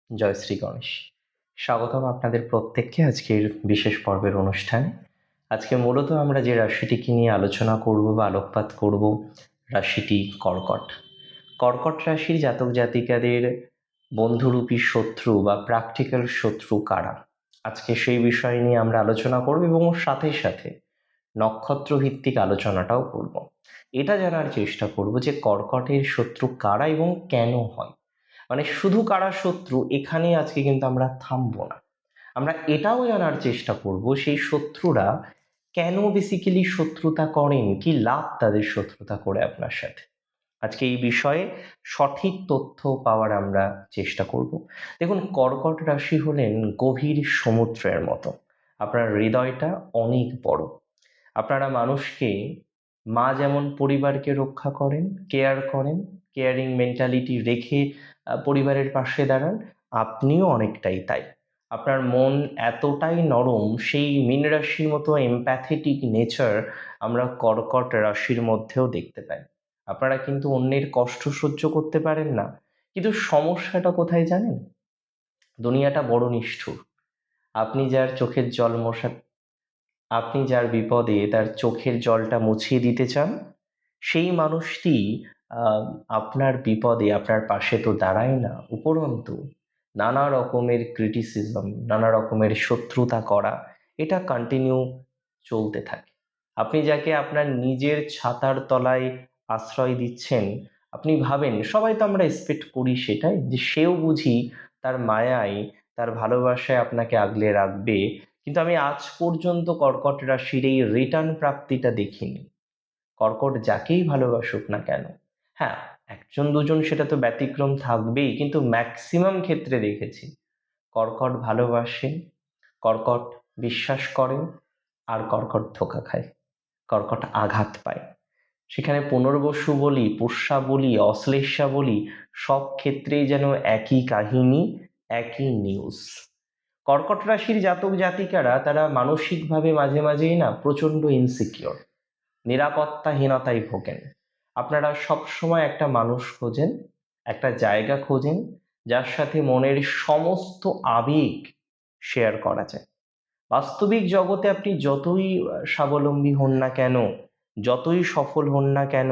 জয় শ্রী গণেশ। স্বাগতম আপনাদের প্রত্যেককে আজকের বিশেষ পর্বের অনুষ্ঠানে। আজকে মূলত আমরা যে রাশিটিকে নিয়ে আলোচনা করব বা আলোকপাত করব, রাশিটি কর্কট। কর্কট রাশির জাতক জাতিকাদের বন্ধুরূপী শত্রু বা প্র্যাকটিক্যাল শত্রু কারা, আজকে সেই বিষয় নিয়ে আমরা আলোচনা করব এবং ওর সাথে সাথে নক্ষত্র ভিত্তিক আলোচনাটাও করব। এটা জানার চেষ্টা করব যে কর্কটের শত্রু কারা এবং কেন হয়। মানে শুধু কারা শত্রু এখানেই আজকে কিন্তু আমরা থামবো না, আমরা এটাও জানার চেষ্টা করব সেই শত্রুরা কেন বেসিক্যালি শত্রুতা করেন, কি লাভ তাদের শত্রুতা করে আপনার সাথে। আজকে এই বিষয়ে সঠিক তথ্য পাওয়ার আমরা চেষ্টা করব। দেখুন, কর্কট রাশি হলেন গভীর সমুদ্রের মতো। আপনার হৃদয়টা অনেক বড়। আপনারা মানুষকে, মা যেমন পরিবারকে রক্ষা করেন, কেয়ার করেন, কেয়ারিং মেন্টালিটি রেখে পরিবারের পাশে দাঁড়ান, আপনিও অনেকটাই তাই। আপনার মন এতটাই নরম, সেই মীন রাশির মতো এমপ্যাথেটিক নেচার আমরা কর্কট রাশির মধ্যেও দেখতে পাই। আপনারা কিন্তু অন্যের কষ্ট সহ্য করতে পারেন না, কিন্তু সমস্যাটা কোথায় জানেন? দুনিয়াটা বড় নিষ্ঠুর। আপনি যার চোখের জল মোছা আপনি যার বিপদে তার চোখের জলটা মুছিয়ে দিতে চান, সেই মানুষটি আহ, আপনার বিপদে আপনার পাশে তো দাঁড়ায় না, উপরন্তু নানা রকমের ক্রিটিসিজম, নানা রকমের শত্রুতা করা, এটা কন্টিনিউ চলতে থাকে। আপনি যাকে আপনার নিজের ছাতার তলায় আশ্রয় দিচ্ছেন, আপনি ভাবেন সবাই তো আমরা এক্সপেক্ট করি সেটাই, যে সেও বুঝি তার মায়ায়, তার ভালোবাসায় আপনাকে আগলে রাখবে। কিন্তু আমি আজ পর্যন্ত কর্কট রাশির এই রিটার্ন প্রাপ্তিটা দেখিনি। কর্কট যাকেই ভালোবাসুক না কেন, হ্যাঁ, একজন দুজন সেটা তো ব্যতিক্রম থাকবেই, কিন্তু ম্যাক্সিমাম ক্ষেত্রে দেখেছি কর্কট ভালোবাসে, কর্কট বিশ্বাস করে, আর কর্কট ধোঁকা খায়, কর্কট আঘাত পায়। সেখানে পুনর্বসু বলি, পোষ্যা বলি, অশ্লেষা বলি, সব ক্ষেত্রেই যেন একই কাহিনী, একই নিউজ। কর্কট রাশির জাতক জাতিকারা তারা মানসিকভাবে মাঝে মাঝেই না প্রচন্ড ইনসিকিওর, নিরাপত্তাহীনতায় ভোগেন। আপনারা সব সময় একটা মানুষ খোঁজেন, একটা জায়গা খোঁজেন যার সাথে মনের সমস্ত আবেগ শেয়ার করা যায়। বাস্তবিক জগতে আপনি যতই স্বাবলম্বী হন না কেন, যতই সফল হন না কেন,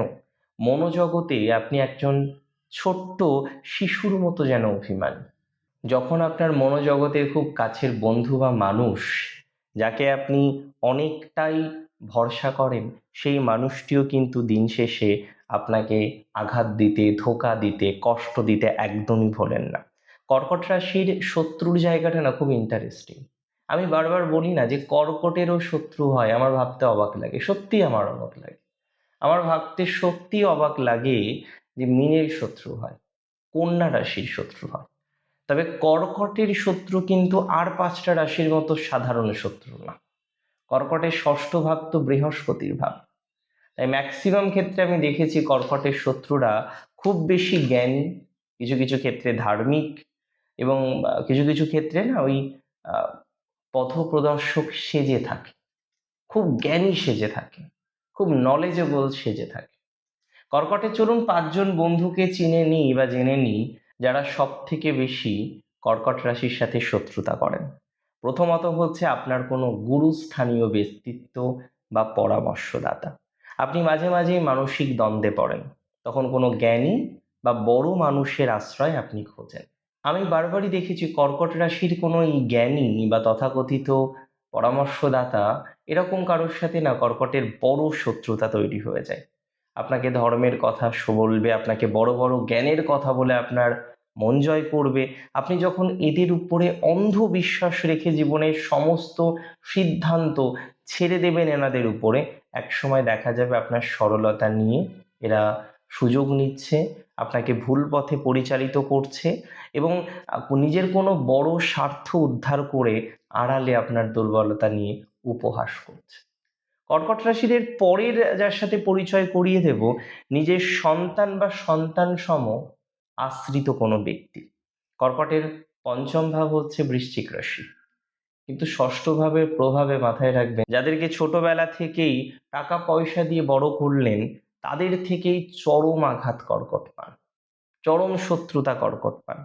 মনোজগতে আপনি একজন ছোট্ট শিশুর মতো যেন অভিমান। যখন আপনার মনোজগতের খুব কাছের বন্ধু বা মানুষ, যাকে আপনি অনেকটাই ভরসা করেন, সেই মানুষটিও কিন্তু দিন শেষে আপনাকে আঘাত দিতে, ধোঁকা দিতে, কষ্ট দিতে একদমই ভোলেন না। কর্কট রাশির শত্রুর জায়গাটা না খুব ইন্টারেস্টিং। আমি বারবার বলি না যে কর্কটেরও শত্রু হয়, আমার ভাবতে অবাক লাগে, সত্যি আমার অবাক লাগে। আমার ভাবতে সত্যি অবাক লাগে যে মীনের শত্রু হয়, কন্যা রাশির শত্রু হয়। তবে কর্কটের শত্রু কিন্তু আর পাঁচটা রাশির মতো সাধারণ শত্রু না। কর্কটের ষষ্ঠ ভাব তো বৃহস্পতির ভাব। তাই ম্যাক্সিমাম ক্ষেত্রে আমি দেখেছি কর্কটের শত্রুরা খুব বেশি জ্ঞানী, কিছু কিছু ক্ষেত্রে ধার্মিক, এবং কিছু কিছু ক্ষেত্রে না ওই আহ, পথপ্রদর্শক সেজে থাকে, খুব জ্ঞানী সেজে থাকে, খুব নলেজেবল সেজে থাকে। কর্কটের চলুন পাঁচজন বন্ধুকে চিনে নিই বা জেনে নিই যারা সব থেকে বেশি কর্কট রাশির সাথে শত্রুতা করেন। প্রথমত হচ্ছে আপনার কোনো গুরুস্থানীয় ব্যক্তিত্ব বা পরামর্শদাতা। আপনি মাঝে মাঝে মানসিক দ্বন্দ্বে পড়েন, তখন কোনো জ্ঞানী বা বড় মানুষের আশ্রয় আপনি খোঁজেন। আমি বারবারই দেখেছি কর্কট রাশির কোনো এই জ্ঞানী বা তথাকথিত পরামর্শদাতা, এরকম কারোর সাথে না কর্কটের বড় শত্রুতা তৈরি হয়ে যায়। আপনাকে ধর্মের কথা বলবে, আপনাকে বড় বড় জ্ঞানের কথা বলে আপনার মন জয় করবে। আপনি যখন এদের উপরে অন্ধ বিশ্বাস রেখে জীবনের সমস্ত সিদ্ধান্ত ছেড়ে দেবেন এনাদের উপরে, একসময় দেখা যাবে আপনার সরলতা নিয়ে এরা সুযোগ নিচ্ছে, আপনাকে ভুল পথে পরিচালিত করছে, এবং নিজের কোনো বড় স্বার্থ উদ্ধার করে আড়ালে আপনার দুর্বলতা নিয়ে উপহাস করছে। কর্কট রাশির এর পরের যার সাথে পরিচয় করিয়ে দেব, নিজের সন্তান বা সন্তান সম আশ্রিত কোনো ব্যক্তি। কর্কটের পঞ্চম ভাব হচ্ছে বৃশ্চিক রাশি, কিন্তু ষষ্ঠ ভাবের প্রভাবে মাথায় রাখবেন যাদেরকে ছোটবেলা থেকেই টাকা পয়সা দিয়ে বড় করলেন, তাদের থেকেই চরম আঘাত কর্কট পান, চরম শত্রুতা কর্কট পান।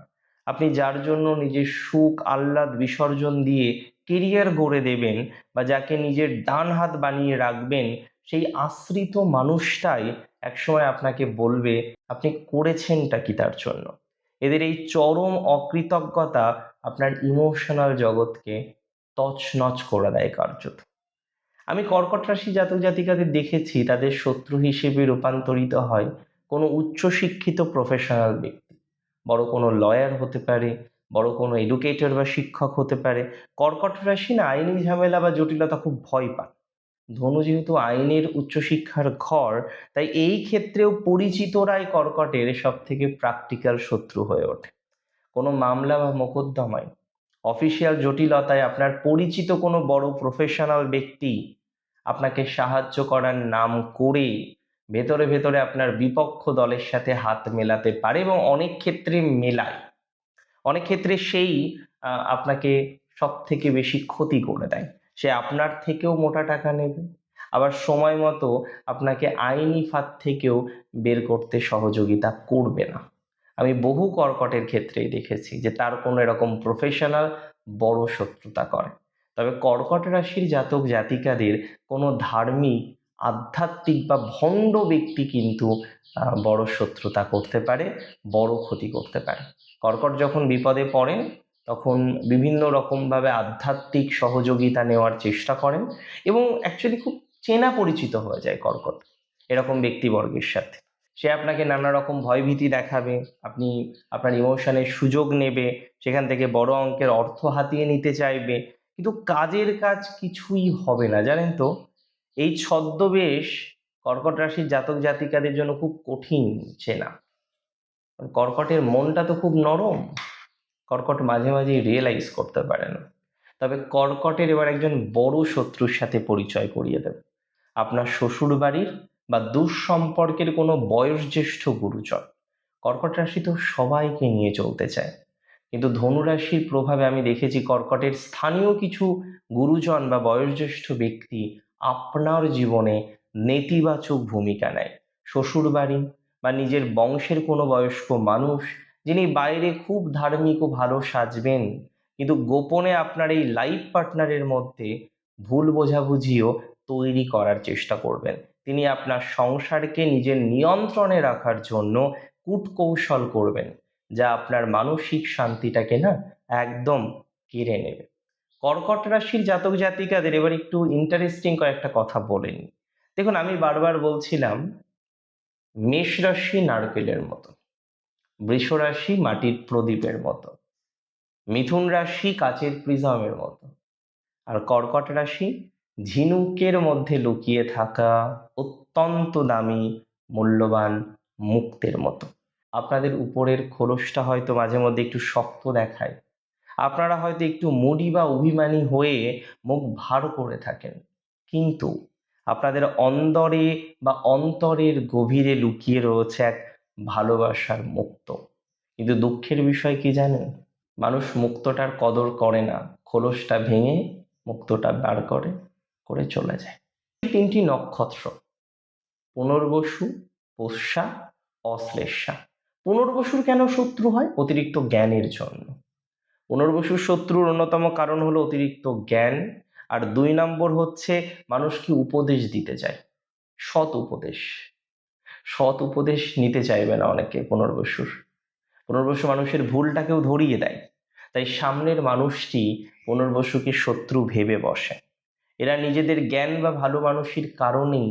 আপনি যার জন্য নিজের সুখ আহ্লাদ বিসর্জন দিয়ে কেরিয়ার গড়ে দেবেন বা যাকে নিজের ডান হাত বানিয়ে রাখবেন, সেই আশ্রিত মানুষটাই একসময় আপনাকে বলবে আপনি করেছেনটা কি তার জন্য। এদের এই চরম অকৃতজ্ঞতা আপনার ইমোশনাল জগৎকে তছনছ করে দেয় কার্যত। আমি কর্কট রাশি জাতক জাতিকাদের দেখেছি তাদের শত্রু হিসেবে রূপান্তরিত হয় কোনো উচ্চশিক্ষিত প্রফেশনাল ব্যক্তি। বড় কোনো লয়ার হতে পারে, বড় কোনো এডুকেটর বা শিক্ষক হতে পারে। কর্কট রাশি না আইনি ঝামেলা বা জটিলতা খুব ভয় পায়। ধনু যেহেতু আইনের উচ্চশিক্ষার ঘর, তাই এই ক্ষেত্রেও পরিচিতরাই কর্কটের সব থেকে প্র্যাকটিক্যাল শত্রু হয়ে ওঠে। কোনো মামলা বা মোকদ্দমায়, অফিসিয়াল জটিলতায় আপনার পরিচিত কোনো বড় প্রফেশনাল ব্যক্তি আপনাকে সাহায্য করার নাম করে ভেতরে ভেতরে আপনার বিপক্ষ দলের সাথে হাত মেলাতে পারে এবং অনেক ক্ষেত্রে মেলায়। অনেক ক্ষেত্রে সেই আপনাকে সব থেকে বেশি ক্ষতি করে দেয়। সে আপনার থেকেও মোটা টাকা নেবে, আবার সময় মতো আপনাকে আইনি ফাঁদ থেকেও বের করতে সহযোগিতা করবে না। আমি বহু কর্কটের ক্ষেত্রেই দেখেছি যে তার কোনো এরকম প্রফেশনাল বড় শত্রুতা করে। তবে কর্কট রাশির জাতক জাতিকাদের কোনো ধার্মিক, আধ্যাত্মিক বা ভণ্ড ব্যক্তি কিন্তু বড় শত্রুতা করতে পারে, বড় ক্ষতি করতে পারে। কর্কট যখন বিপদে পড়েন তখন বিভিন্ন রকমভাবে আধ্যাত্মিক সহযোগিতা নেওয়ার চেষ্টা করেন এবং অ্যাকচুয়ালি খুব চেনা পরিচিত হয়ে যায় কর্কট এরকম ব্যক্তিবর্গের সাথে। সে আপনাকে নানা রকম ভয়ভীতি দেখাবে, আপনি আপনার ইমোশনের সুযোগ নেবে, সেখান থেকে বড় অঙ্কের অর্থ হাতিয়ে নিতে চাইবে, কিন্তু কাজের কাজ কিছুই হবে না, জানেন তো। এই ছদ্মবেশ কর্কট রাশির জাতক জাতিকাদের জন্য খুব কঠিন চেনা। কর্কটের মনটা তো খুব নরম, কর্কট মাঝে মাঝে রিয়েলাইজ করতে পারে না। তবে কর্কটের এবার একজন বড় শত্রুর সাথে পরিচয় করিয়ে দেবে, আপনার শ্বশুর বাড়ির বা দুঃসম্পর্কের কোনো বয়োজ্যেষ্ঠ গুরুজন। কর্কট রাশি তো সবাইকে নিয়ে চলতে চায়, কিন্তু ধনুরাশির প্রভাবে আমি দেখেছি কর্কটের স্থানীয় কিছু গুরুজন বা বয়োজ্যেষ্ঠ ব্যক্তি আপনার জীবনে নেতিবাচক ভূমিকা নেয়। শ্বশুর বাড়ি বা নিজের বংশের কোনো বয়স্ক মানুষ যিনি বাইরে খুব ধার্মিক ও ভালো সাজবেন, কিন্তু গোপনে আপনার এই লাইফ পার্টনারের মধ্যে ভুল বোঝাবুঝিও তৈরি করার চেষ্টা করবেন। তিনি আপনার সংসারকে নিজের নিয়ন্ত্রণে রাখার জন্য কূটকৌশল করবেন, যা আপনার মানসিক শান্তিটাকে না একদম কেড়ে নেবে। কর্কট রাশির জাতক জাতিকাদের এবার একটু ইন্টারেস্টিং কয়েকটা কথা বলেন। দেখুন, আমি বারবার বলছিলাম মেষ রাশি নারকেলের মতো, বৃষ রাশি মাটির প্রদীপের মতো, মিথুন রাশি কাচের প্রিজমের মতো, আর কর্কট রাশি ঝিনুকের মধ্যে লুকিয়ে থাকা অত্যন্ত দামি মূল্যবান মুক্তের মতো। আপনাদের উপরের খোলসটা হয়তো মাঝে মধ্যে একটু শক্ত দেখায়, আপনারা হয়তো একটু মুডি বা অভিমানী হয়ে মুখ ভার করে থাকেন, কিন্তু আপনাদের অন্দরে বা অন্তরের গভীরে লুকিয়ে রয়েছে এক ভালোবাসার মুক্ত। কিন্তু দুঃখের বিষয় কি জানেন, মানুষ মুক্তটার কদর করে না, খোলসটা ভেঙে মুক্তটা বার করে করে চলে যায়। তিনটি নক্ষত্র পুনর্বসু, পোষ্যা, অশ্লেষা। পুনর্বসুর কেন শত্রু হয়? অতিরিক্ত জ্ঞানের জন্য। পুনর্বসুর শত্রুর অন্যতম কারণ হলো অতিরিক্ত জ্ঞান, আর 2 নম্বর হচ্ছে মানুষকে উপদেশ দিতে চায়, সৎ উপদেশ। সৎ উপদেশ নিতে চাইবে না অনেকে পুনর্বসুর। পুনর্বসু মানুষের ভুলটাকেও ধরিয়ে দেয়, তাই সামনের মানুষটি পুনর্বসুকে শত্রু ভেবে বসে। এরা নিজেদের জ্ঞান বা ভালো মানুষের কারণেই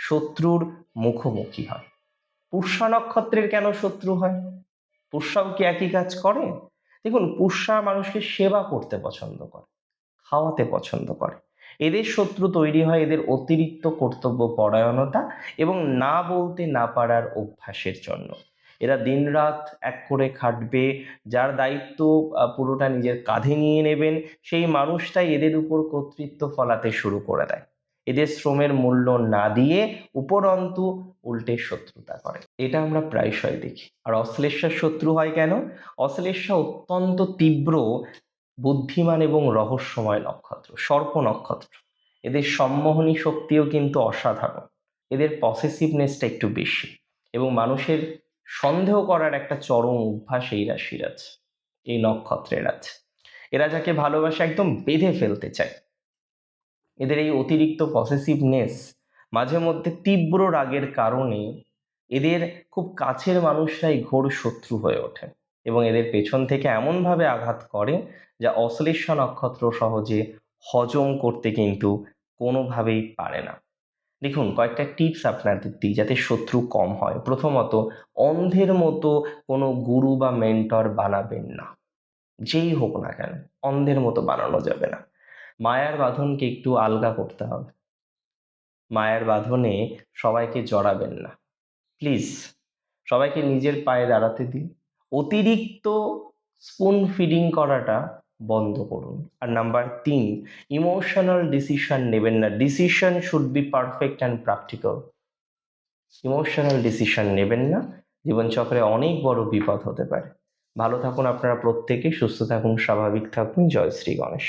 শত্রুর মুখোমুখি হয়। পুষ্যা নক্ষত্রের কেন শত্রু হয়? পুষ্যাও কি একই কাজ করে? দেখুন, পুষ্যা মানুষকে সেবা করতে পছন্দ করে, খাওয়াতে পছন্দ করে। এদের শত্রু তৈরি হয় এদের অতিরিক্ত কর্তব্য পরায়ণতা এবং না বলতে না পারার অভ্যাসের জন্য। এরা দিনরাত এক করে খাটবে, যার দায়িত্ব পুরোটা নিজের কাঁধে নিয়ে নেবেন, সেই মানুষটাই এদের উপর কর্তৃত্ব ফলাতে শুরু করে দেয়। এদের শ্রমের মূল্য না দিয়ে উপরন্তু উল্টে শত্রুতা করে, এটা আমরা প্রায়শই দেখি। আর অশ্লেষার শত্রু হয় কেন? অশ্লেষা অত্যন্ত তীব্র, বুদ্ধিমান এবং রহস্যময় নক্ষত্র, সর্প নক্ষত্র। এদের সম্মোহনী শক্তিও কিন্তু অসাধারণ, এদের পসেসিভনেসটা একটু বেশি এবং মানুষের সন্দেহ করার একটা চরম অভ্যাস এই রাশির আছে। এই নক্ষত্রের আছে। এরা যাকে ভালোবাসে একদম বেঁধে ফেলতে চায়। এদের এই অতিরিক্ত পসেসিভনেস, মাঝে মধ্যে তীব্র রাগের কারণে এদের খুব কাছের মানুষরাই ঘোর শত্রু হয়ে ওঠে এবং এদের পেছন থেকে এমনভাবে আঘাত করে যা অশ্লেষা নক্ষত্র সহজে হজম করতে কিন্তু কোনোভাবেই পারে না। দেখুন, কয়েকটা টিপস আপনাদের দিই যাতে শত্রু কম হয়। প্রথমত, অন্ধের মতো কোনো গুরু বা মেন্টর বানাবেন না, যেই হোক না কেন অন্ধের মতো বানানো যাবে না। মায়ার বাঁধনকে একটু আলগা করতে হবে। মায়ার বাঁধনে সবাইকে জড়াবেন না, প্লিজ। সবাইকে নিজের পায়ে দাঁড়াতে দিন। অতিরিক্ত স্পুন ফিডিং করাটা বন্ধ করুন। আর নাম্বার 3, ইমোশনাল ডিসিশন নেবেন না। Decision should be perfect and practical. Emotional decision নেবেন না, জীবনচক্রে অনেক বড় বিপদ হতে পারে। ভালো থাকুন আপনারা প্রত্যেকে, সুস্থ থাকুন, স্বাভাবিক থাকুন। জয় শ্রী গণেশ।